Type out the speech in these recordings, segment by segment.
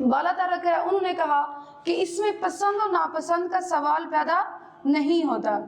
بالا تر رکھا ہے، انہوں نے کہا کہ اس میں پسند اور ناپسند کا سوال پیدا نہیں ہوتا،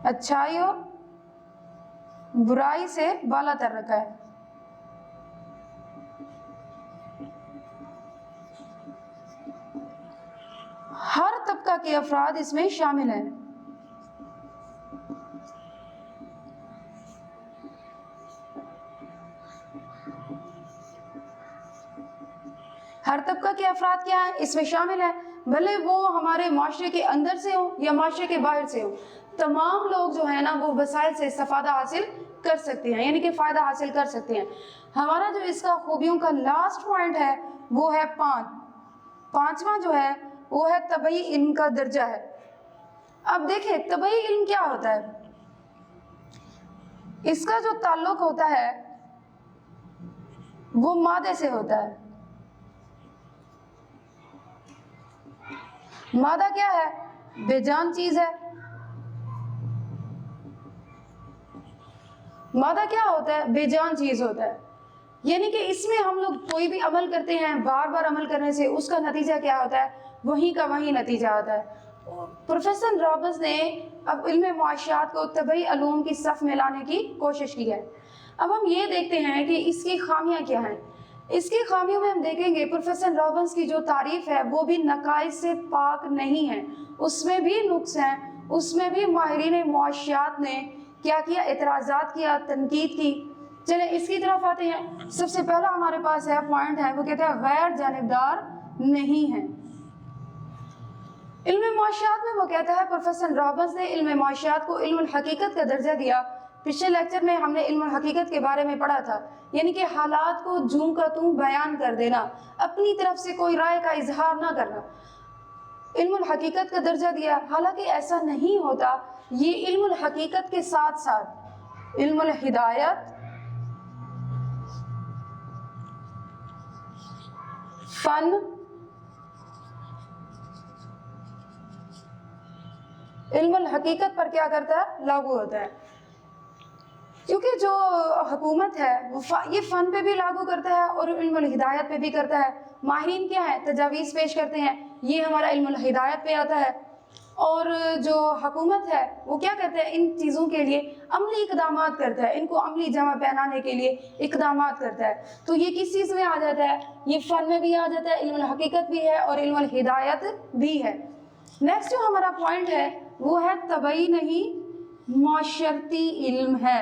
اچھائی اور برائی سے بالا تر رکھا ہے۔ ہر طبقہ کے افراد اس میں شامل ہیں۔ ہر طبقہ کے افراد کیا ہیں؟ اس میں شامل ہیں، بھلے وہ ہمارے معاشرے کے اندر سے ہو یا معاشرے کے باہر سے ہو، تمام لوگ جو ہے نا وہ وسائل سے استفادہ حاصل کر سکتے ہیں، یعنی کہ فائدہ حاصل کر سکتے ہیں۔ ہمارا جو اس کا خوبیوں کا لاسٹ پوائنٹ ہے وہ ہے پانچواں جو ہے وہ ہے طبعی علم کا درجہ ہے۔ اب دیکھیں طبعی علم کیا ہوتا ہے، اس کا جو تعلق ہوتا ہے وہ مادے سے ہوتا ہے۔ مادہ کیا ہے؟ بے جان چیز ہے۔ مادہ کیا ہوتا ہے؟ بے جان چیز ہوتا ہے، یعنی کہ اس میں ہم لوگ کوئی بھی عمل کرتے ہیں، بار بار عمل کرنے سے اس کا نتیجہ کیا ہوتا ہے؟ وہیں کا وہیں نتیجہ ہوتا ہے۔ پروفیسر رابرٹس نے اب علم معاشیات کو طبعی علوم کی صف میں لانے کی کوشش کی ہے۔ اب ہم یہ دیکھتے ہیں کہ اس کی خامیاں کیا ہیں۔ اس کی خامیوں میں ہم دیکھیں گے پروفیسر رابرٹس کی جو تعریف ہے وہ بھی نقائص سے پاک نہیں ہے، اس میں بھی نقص ہیں، اس میں بھی ماہرین معاشیات نے کیا کیا؟ اعتراضات کیا، تنقید کی۔ چلیں اس کی طرف آتے ہیں۔ سب سے پہلا ہمارے پاس ہے پوائنٹ ہے، وہ کہتے ہیں غیر جانبدار نہیں ہے۔ علم معاشیات میں وہ کہتا ہے، پروفیسر رابرٹس نے علم معاشیات کو علم الحقیقت کا درجہ دیا۔ پچھلے لیکچر میں ہم نے علم الحقیقت کے بارے میں پڑھا تھا، یعنی کہ حالات کو جوں کا توں بیان کر دینا، اپنی طرف سے کوئی رائے کا اظہار نہ کرنا، علم الحقیقت کا درجہ دیا۔ حالانکہ ایسا نہیں ہوتا، یہ علم الحقیقت کے ساتھ ساتھ علم الہدایت، فن، علم الحقیقت پر کیا کرتا ہے؟ لاگو ہوتا ہے۔ کیونکہ جو حکومت ہے وہ یہ فن پہ بھی لاگو کرتا ہے اور علم الہدایت پہ بھی کرتا ہے۔ ماہرین کیا ہے؟ تجاویز پیش کرتے ہیں، یہ ہمارا علم الہدایت پہ آتا ہے۔ اور جو حکومت ہے وہ کیا کرتا ہے؟ ان چیزوں کے لیے عملی اقدامات کرتا ہے، ان کو عملی جمع پہنانے کے لیے اقدامات کرتا ہے۔ تو یہ کس چیز میں آ جاتا ہے؟ یہ فن میں بھی آ جاتا ہے، علم الحقیقت بھی ہے اور علم الہدایت بھی ہے۔ نیکسٹ جو ہمارا پوائنٹ ہے وہ ہے طبعی نہیں معاشرتی علم ہے۔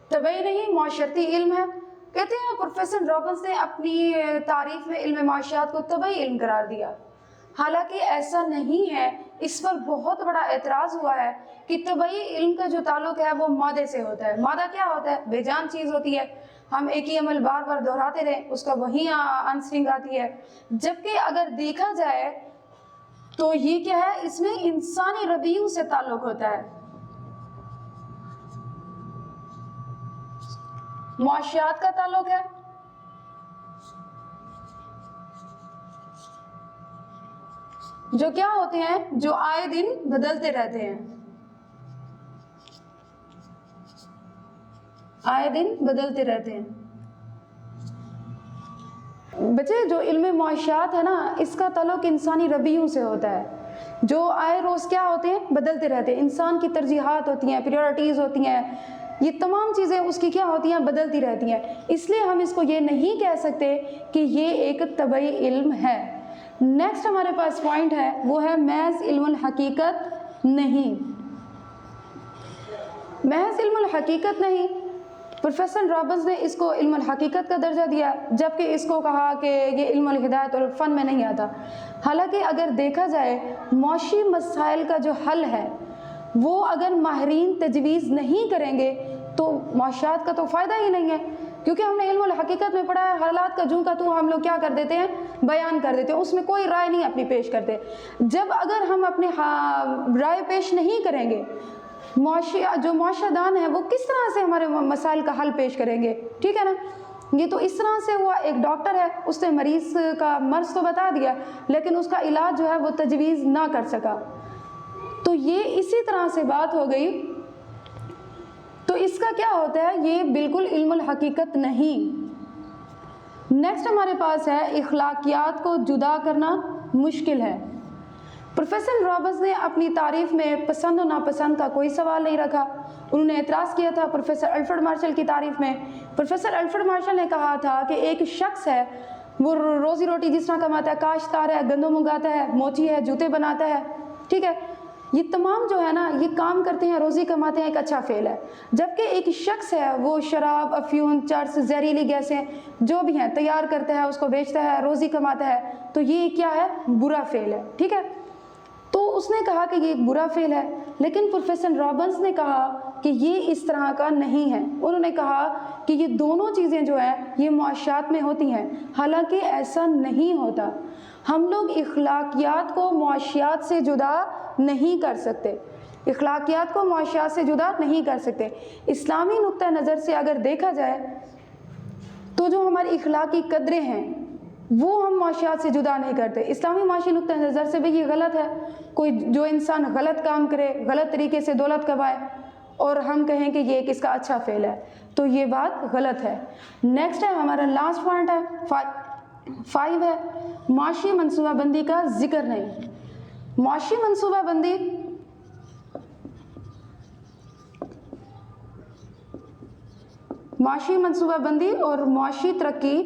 طبعی نہیں معاشرتی علم ہے، کہتے ہیں پروفیسر رابرٹس نے اپنی تعریف میں علم معاشیات کو طبعی علم قرار دیا۔ حالانکہ ایسا نہیں ہے، اس پر بہت بڑا اعتراض ہوا ہے کہ طبعی علم کا جو تعلق ہے وہ مادے سے ہوتا ہے۔ مادہ کیا ہوتا ہے؟ بے جان چیز ہوتی ہے، ہم ایک ہی عمل بار بار دہراتے رہیں اس کا وہی آنسرنگ آتی ہے۔ جبکہ اگر دیکھا جائے تو یہ کیا ہے؟ اس میں انسانی رویوں سے تعلق ہوتا ہے۔ معاشیات کا تعلق ہے جو کیا ہوتے ہیں؟ جو آئے دن بدلتے رہتے ہیں، آئے دن بدلتے رہتے ہیں۔ بچے جو علم معاشیات ہے نا، اس کا تعلق انسانی رویوں سے ہوتا ہے، جو آئے روز کیا ہوتے ہیں؟ بدلتے رہتے ہیں۔ انسان کی ترجیحات ہوتی ہیں، پریورٹیز ہوتی ہیں، یہ تمام چیزیں اس کی کیا ہوتی ہیں؟ بدلتی رہتی ہیں۔ اس لیے ہم اس کو یہ نہیں کہہ سکتے کہ یہ ایک طبعی علم ہے۔ نیکسٹ ہمارے پاس پوائنٹ ہے وہ ہے محض علم الحقیقت نہیں۔ محض علم الحقیقت نہیں، پروفیسر رابرٹس نے اس کو علم الحقیقت کا درجہ دیا، جبکہ اس کو کہا کہ یہ علم الہدایت اور فن میں نہیں آتا۔ حالانکہ اگر دیکھا جائے معاشی مسائل کا جو حل ہے وہ اگر ماہرین تجویز نہیں کریں گے تو معاشیات کا تو فائدہ ہی نہیں ہے، کیونکہ ہم نے علم الحقیقت میں پڑھا ہے حالات کا جوں کا تو ہم لوگ کیا کر دیتے ہیں؟ بیان کر دیتے ہیں، اس میں کوئی رائے نہیں اپنی پیش کرتے۔ جب اگر ہم اپنے رائے پیش نہیں کریں گے، جو معاشرہ دان ہے وہ کس طرح سے ہمارے مسائل کا حل پیش کریں گے؟ ٹھیک ہے نا؟ یہ تو اس طرح سے ہوا، ایک ڈاکٹر ہے، اس نے مریض کا مرض تو بتا دیا لیکن اس کا علاج جو ہے وہ تجویز نہ کر سکا، تو یہ اسی طرح سے بات ہو گئی۔ تو اس کا کیا ہوتا ہے؟ یہ بالکل علم الحقیقت نہیں۔ نیکسٹ ہمارے پاس ہے اخلاقیات کو جدا کرنا مشکل ہے۔ پروفیسر رابنس نے اپنی تعریف میں پسند و ناپسند کا کوئی سوال نہیں رکھا۔ انہوں نے اعتراض کیا تھا پروفیسر الفریڈ مارشل کی تعریف میں۔ پروفیسر الفریڈ مارشل نے کہا تھا کہ ایک شخص ہے، وہ روزی روٹی جس طرح کماتا ہے، کاشتکار ہے، گندم اگاتا ہے، موچی ہے، جوتے بناتا ہے، ٹھیک ہے، یہ تمام جو ہے نا یہ کام کرتے ہیں، روزی کماتے ہیں، ایک اچھا فعل ہے۔ جبکہ ایک شخص ہے وہ شراب، افیون، چرس، زہریلی گیسیں جو بھی ہیں تیار کرتا ہے، اس کو بیچتا ہے، روزی کماتا ہے، تو یہ کیا ہے؟ برا فعل ہے، ٹھیک ہے۔ تو اس نے کہا کہ یہ ایک برا فعل ہے، لیکن پروفیسر رابنس نے کہا کہ یہ اس طرح کا نہیں ہے۔ انہوں نے کہا کہ یہ دونوں چیزیں جو ہیں یہ معاشیات میں ہوتی ہیں، حالانکہ ایسا نہیں ہوتا۔ ہم لوگ اخلاقیات کو معاشیات سے جدا نہیں کر سکتے، اخلاقیات کو معاشیات سے جدا نہیں کر سکتے۔ اسلامی نقطہ نظر سے اگر دیکھا جائے تو جو ہماری اخلاقی قدریں ہیں وہ ہم معاشیات سے جدا نہیں کرتے۔ اسلامی معاشی نقطہ نظر سے بھی یہ غلط ہے، کوئی جو انسان غلط کام کرے، غلط طریقے سے دولت کمائے اور ہم کہیں کہ یہ ایک اس کا اچھا فعل ہے، تو یہ بات غلط ہے۔ نیکسٹ ہے ہمارا لاسٹ پوائنٹ ہے 5 ہے معاشی منصوبہ بندی کا ذکر نہیں۔ معاشی منصوبہ بندی معاشی منصوبہ بندی اور معاشی ترقی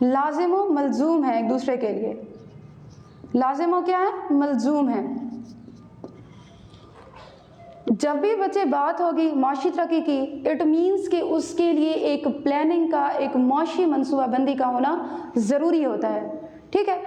لازم و ملزوم ہے ایک دوسرے کے لیے، لازم و کیا ہے؟ ملزوم ہے۔ جب بھی بچے بات ہوگی معاشی ترقی کی، اٹ مینس کہ اس کے لیے ایک پلاننگ کا، ایک معاشی منصوبہ بندی کا ہونا ضروری ہوتا ہے، ٹھیک ہے۔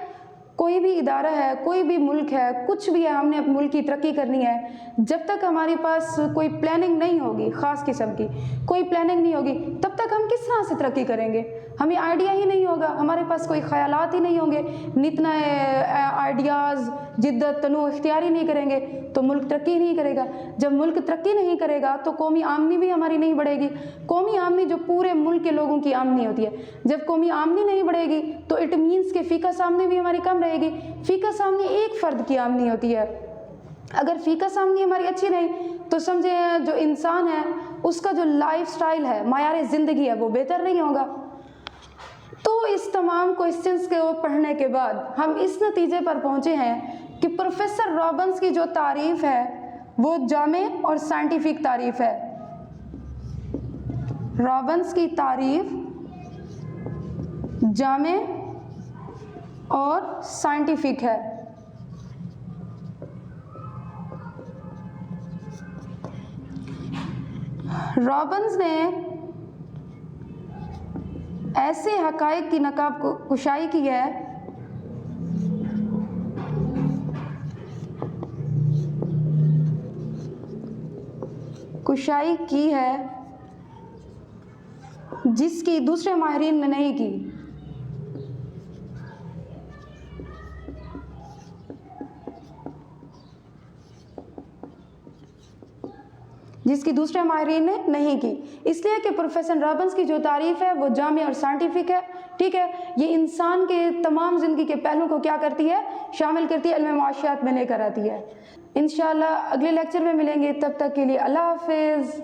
کوئی بھی ادارہ ہے، کوئی بھی ملک ہے، کچھ بھی ہے، ہم نے اپنے ملک کی ترقی کرنی ہے، جب تک ہمارے پاس کوئی پلاننگ نہیں ہوگی، خاص قسم کی کوئی پلاننگ نہیں ہوگی، تب تک ہم کس طرح سے ترقی کریں گے؟ ہمیں آئیڈیا ہی نہیں ہوگا، ہمارے پاس کوئی خیالات ہی نہیں ہوں گے، نت نئے آئیڈیاز، جدت، تنوع اختیار ہی نہیں کریں گے تو ملک ترقی نہیں کرے گا۔ جب ملک ترقی نہیں کرے گا تو قومی آمدنی بھی ہماری نہیں بڑھے گی۔ قومی آمدنی جو پورے ملک کے لوگوں کی آمدنی ہوتی ہے، جب قومی آمدنی نہیں بڑھے گی تو اٹ مینس کہ فی کس آمدنی بھی ہماری کم رہے گی۔ فی کس آمدنی ایک فرد کی آمدنی ہوتی ہے، اگر فی کس آمدنی ہماری اچھی نہیں تو سمجھے جو انسان ہے اس کا جو لائف سٹائل ہے، معیار زندگی ہے، وہ بہتر نہیں ہوگا۔ تو اس تمام کوئسچنز کو پڑھنے کے بعد ہم اس نتیجے پر پہنچے ہیں کہ پروفیسر رابنس کی جو تعریف ہے وہ جامع اور سائنٹیفک تعریف ہے۔ رابنس کی تعریف جامع اور سائنٹیفک ہے۔ رابنس نے ایسے حقائق کی نقاب کشائی کی ہے جس کی دوسرے ماہرین نے نہیں کی۔ جس کی دوسرے ماہرین نے نہیں کی، اس لیے کہ پروفیسر رابنس کی جو تعریف ہے وہ جامع اور سائنٹیفک ہے، ٹھیک ہے۔ یہ انسان کے تمام زندگی کے پہلوؤں کو کیا کرتی ہے؟ شامل کرتی ہے، علم معاشیات میں لے کر آتی ہے۔ انشاءاللہ اگلے لیکچر میں ملیں گے، تب تک کے لیے اللہ حافظ۔